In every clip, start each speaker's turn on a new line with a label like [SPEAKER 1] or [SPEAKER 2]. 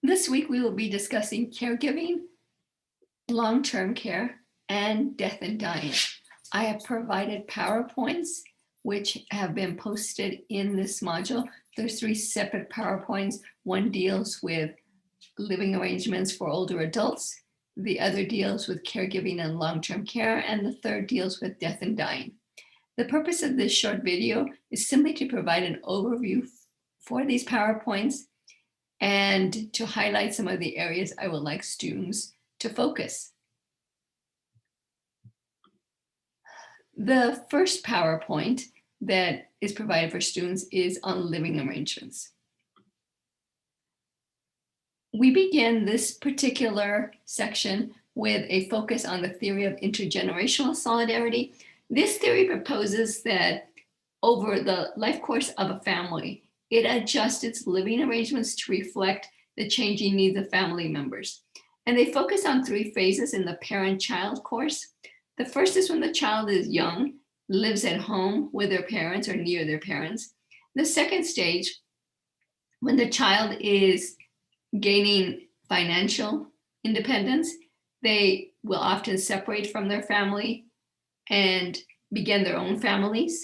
[SPEAKER 1] This week we will be discussing caregiving, long-term care, and death and dying. I have provided PowerPoints which have been posted in this module. There's 3 separate PowerPoints. One deals with living arrangements for older adults, the other deals with caregiving and long-term care, and the third deals with death and dying. The purpose of this short video is simply to provide an overview for these PowerPoints and to highlight some of the areas I would like students to focus. The first PowerPoint that is provided for students is on living arrangements. We begin this particular section with a focus on the theory of intergenerational solidarity. This theory proposes that over the life course of a family, it adjusts its living arrangements to reflect the changing needs of family members. And they focus on 3 phases in the parent-child course. The first is when the child is young, lives at home with their parents or near their parents. The second stage, when the child is gaining financial independence, they will often separate from their family and begin their own families.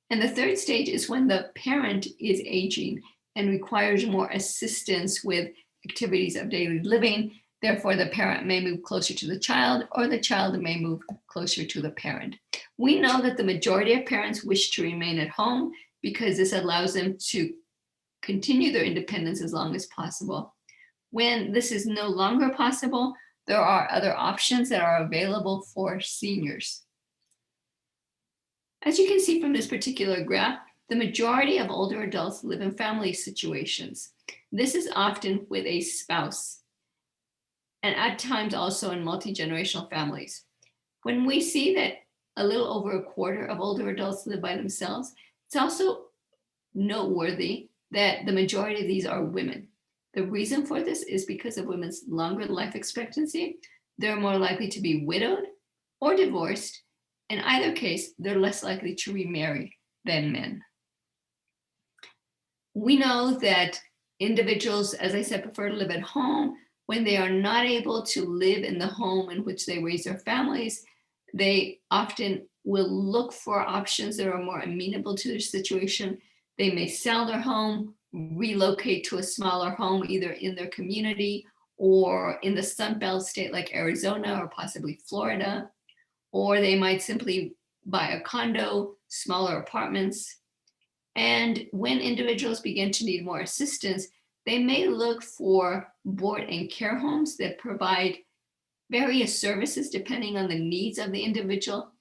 [SPEAKER 1] And the third stage is when the parent is aging and requires more assistance with activities of daily living. Therefore, the parent may move closer to the child, or the child may move closer to the parent. We know that the majority of parents wish to remain at home because this allows them to continue their independence as long as possible. When this is no longer possible, there are other options that are available for seniors. As you can see from this particular graph, the majority of older adults live in family situations. This is often with a spouse, and at times also in multi-generational families. When we see that a little over a quarter of older adults live by themselves, it's also noteworthy that the majority of these are women. The reason for this is because of women's longer life expectancy. They're more likely to be widowed or divorced. In either case, they're less likely to remarry than men. We know that individuals, as I said, prefer to live at home. When they are not able to live in the home in which they raise their families, they often will look for options that are more amenable to their situation. They may sell their home, relocate to a smaller home, either in their community or in the Sun Belt state like Arizona or possibly Florida, or they might simply buy a condo, smaller apartments. And when individuals begin to need more assistance, they may look for board and care homes that provide various services depending on the needs of the individual.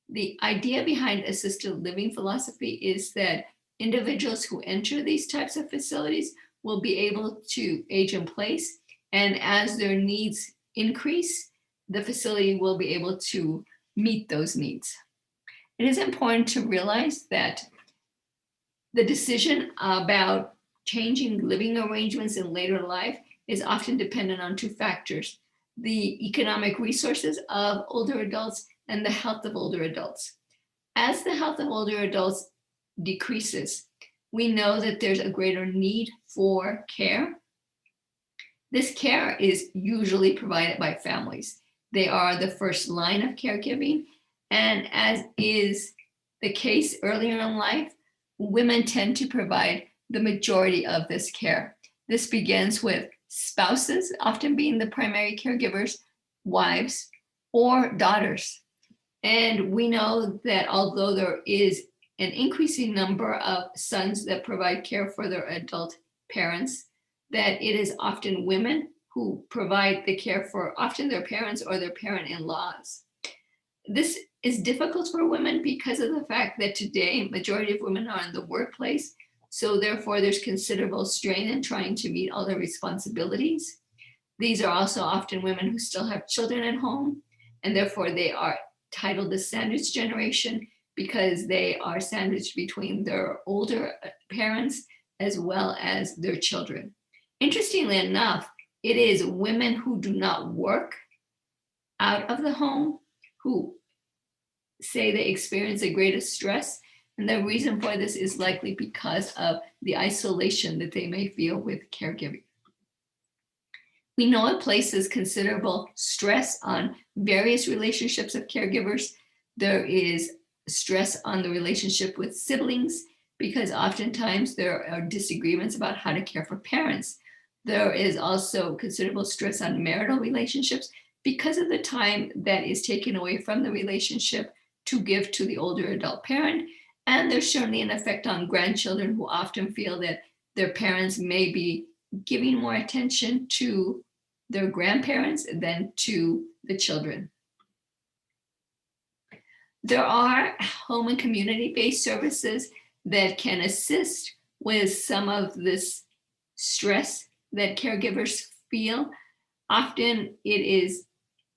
[SPEAKER 1] The idea behind assisted living philosophy is that individuals who enter these types of facilities will be able to age in place, and as their needs increase, the facility will be able to meet those needs. It is important to realize that the decision about changing living arrangements in later life is often dependent on 2 factors: the economic resources of older adults and the health of older adults. As the health of older adults decreases, we know that there's a greater need for care. This care is usually provided by families. They are the first line of caregiving, and as is the case earlier in life, women tend to provide the majority of this care. This begins with spouses often being the primary caregivers, wives, or daughters. And we know that although there is an increasing number of sons that provide care for their adult parents, that it is often women who provide the care for often their parents or their parent-in-laws. This is difficult for women because of the fact that today, majority of women are in the workplace. So therefore, there's considerable strain in trying to meet all their responsibilities. These are also often women who still have children at home, and therefore they are titled the sandwich generation because they are sandwiched between their older parents as well as their children. Interestingly enough, it is women who do not work out of the home who say they experience the greatest stress. And the reason for this is likely because of the isolation that they may feel with caregiving. We know it places considerable stress on various relationships of caregivers. There is stress on the relationship with siblings because oftentimes there are disagreements about how to care for parents. There is also considerable stress on marital relationships because of the time that is taken away from the relationship to give to the older adult parent. And there's certainly an effect on grandchildren who often feel that their parents may be giving more attention to their grandparents than to the children. There are home and community-based services that can assist with some of this stress that caregivers feel. Often it is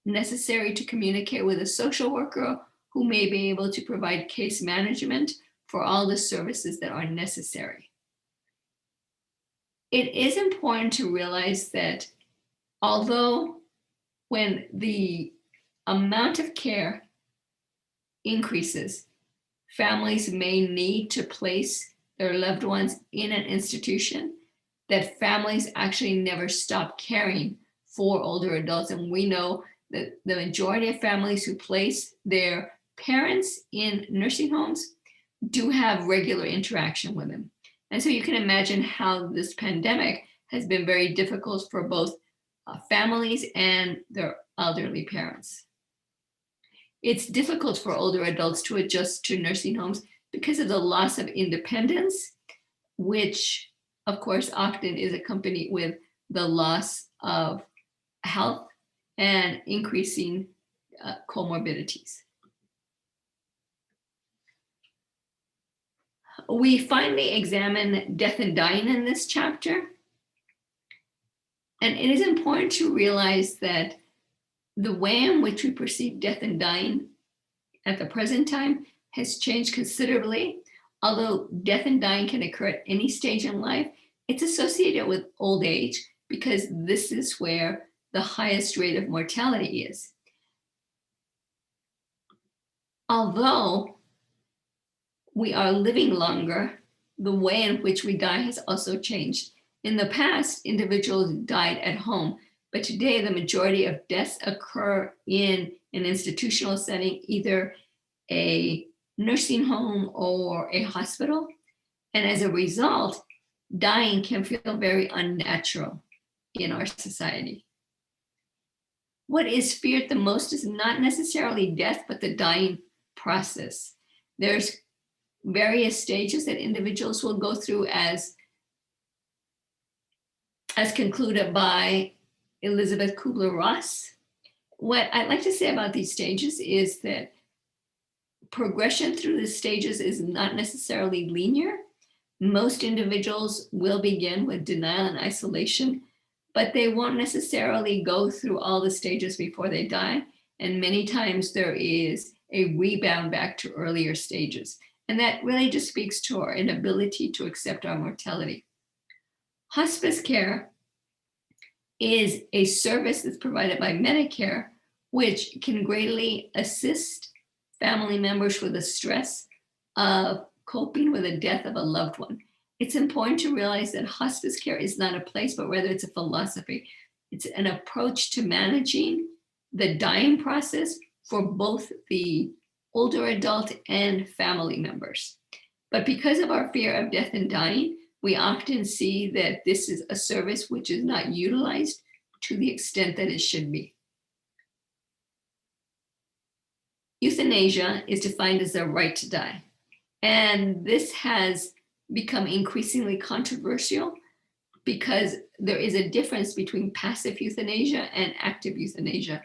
[SPEAKER 1] necessary to communicate with a social worker who may be able to provide case management for all the services that are necessary. It is important to realize that although when the amount of care increases, families may need to place their loved ones in an institution, that families actually never stop caring for older adults. And we know that the majority of families who place their parents in nursing homes do have regular interaction with them. And so you can imagine how this pandemic has been very difficult for both families and their elderly parents. It's difficult for older adults to adjust to nursing homes because of the loss of independence, which of course often is accompanied with the loss of health and increasing comorbidities. We finally examine death and dying in this chapter. And it is important to realize that the way in which we perceive death and dying at the present time has changed considerably. Although death and dying can occur at any stage in life, it's associated with old age because this is where the highest rate of mortality is. Although we are living longer, the way in which we die has also changed. In the past, individuals died at home, but today the majority of deaths occur in an institutional setting, either a nursing home or a hospital. And as a result, dying can feel very unnatural in our society. What is feared the most is not necessarily death, but the dying process. There's various stages that individuals will go through as concluded by Elizabeth Kubler-Ross. What I'd like to say about these stages is that progression through the stages is not necessarily linear. Most individuals will begin with denial and isolation, but they won't necessarily go through all the stages before they die. And many times there is a rebound back to earlier stages. And that really just speaks to our inability to accept our mortality. Hospice care is a service that's provided by Medicare, which can greatly assist family members with the stress of coping with the death of a loved one. It's important to realize that hospice care is not a place, but rather it's a philosophy. It's an approach to managing the dying process for both the older adult and family members. But because of our fear of death and dying, we often see that this is a service which is not utilized to the extent that it should be. Euthanasia is defined as the right to die. And this has become increasingly controversial because there is a difference between passive euthanasia and active euthanasia.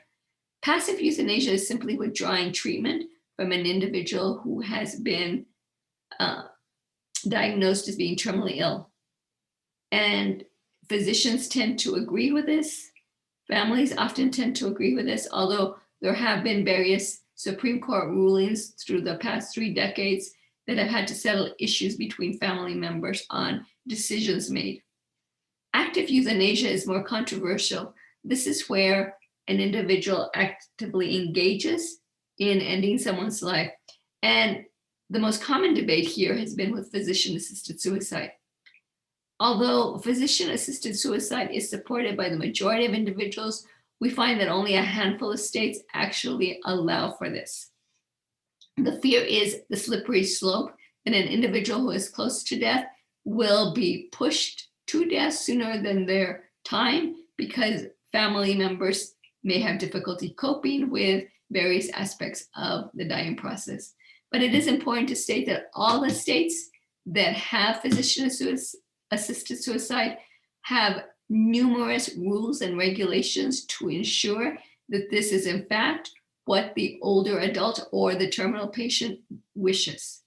[SPEAKER 1] Passive euthanasia is simply withdrawing treatment from an individual who has been diagnosed as being terminally ill. And physicians tend to agree with this. Families often tend to agree with this, although there have been various Supreme Court rulings through the past 3 decades that have had to settle issues between family members on decisions made. Active euthanasia is more controversial. This is where an individual actively engages in ending someone's life. And the most common debate here has been with physician-assisted suicide. Although physician-assisted suicide is supported by the majority of individuals, we find that only a handful of states actually allow for this. The fear is the slippery slope, that an individual who is close to death will be pushed to death sooner than their time because family members may have difficulty coping with various aspects of the dying process. But it is important to state that all the states that have physician-assisted suicide have numerous rules and regulations to ensure that this is in fact what the older adult or the terminal patient wishes.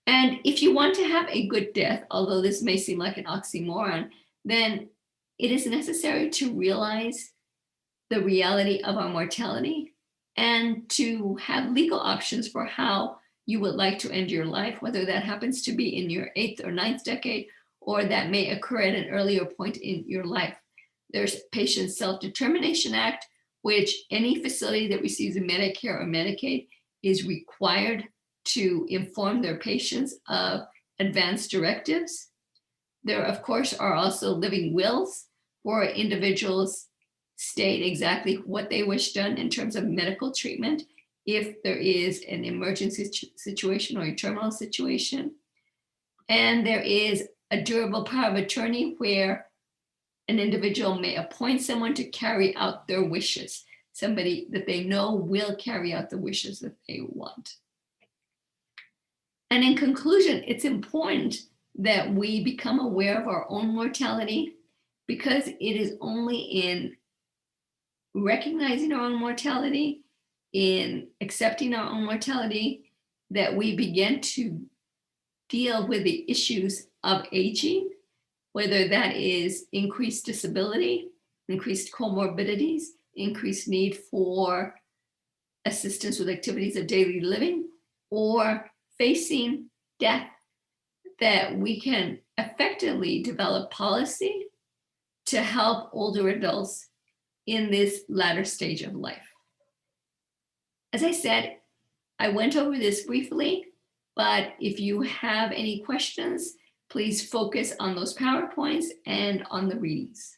[SPEAKER 1] And if you want to have a good death, although this may seem like an oxymoron, then it is necessary to realize the reality of our mortality and to have legal options for how you would like to end your life, whether that happens to be in your 8th or 9th decade, or that may occur at an earlier point in your life. There's Patient Self-Determination Act, which any facility that receives a Medicare or Medicaid is required to inform their patients of advance directives. There, of course, are also living wills where individuals state exactly what they wish done in terms of medical treatment if there is an emergency situation or a terminal situation. And there is a durable power of attorney where an individual may appoint someone to carry out their wishes, somebody that they know will carry out the wishes that they want. And in conclusion, it's important that we become aware of our own mortality, because it is only in recognizing our own mortality, in accepting our own mortality, that we begin to deal with the issues of aging, whether that is increased disability, increased comorbidities, increased need for assistance with activities of daily living, or facing death, that we can effectively develop policy to help older adults in this latter stage of life. As I said, I went over this briefly, but if you have any questions, please focus on those PowerPoints and on the readings.